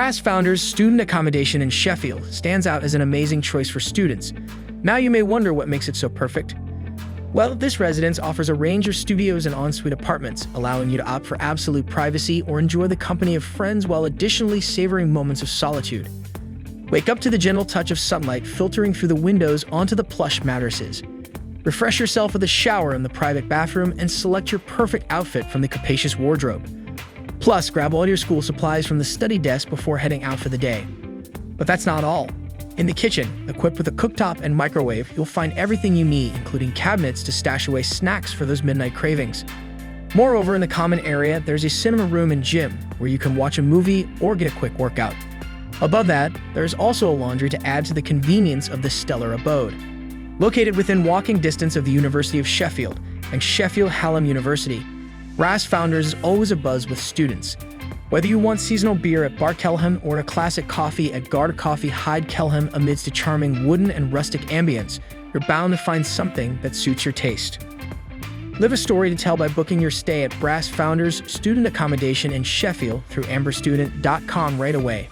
Brass Founders Student Accommodation in Sheffield stands out as an amazing choice for students. Now you may wonder what makes it so perfect. Well, this residence offers a range of studios and ensuite apartments, allowing you to opt for absolute privacy or enjoy the company of friends while additionally savoring moments of solitude. Wake up to the gentle touch of sunlight filtering through the windows onto the plush mattresses. Refresh yourself with a shower in the private bathroom and select your perfect outfit from the capacious wardrobe. Plus, grab all your school supplies from the study desk before heading out for the day. But that's not all. In the kitchen, equipped with a cooktop and microwave, you'll find everything you need, including cabinets to stash away snacks for those midnight cravings. Moreover, in the common area, there's a cinema room and gym where you can watch a movie or get a quick workout. Above that, there's also a laundry to add to the convenience of this stellar abode. Located within walking distance of the University of Sheffield and Sheffield Hallam University, Brass Founders is always abuzz with students. Whether you want seasonal beer at Bar Kelham or a classic coffee at Guard Coffee Hyde Kelham amidst a charming wooden and rustic ambience, you're bound to find something that suits your taste. Live a story to tell by booking your stay at Brass Founders Student Accommodation in Sheffield through amberstudent.com right away.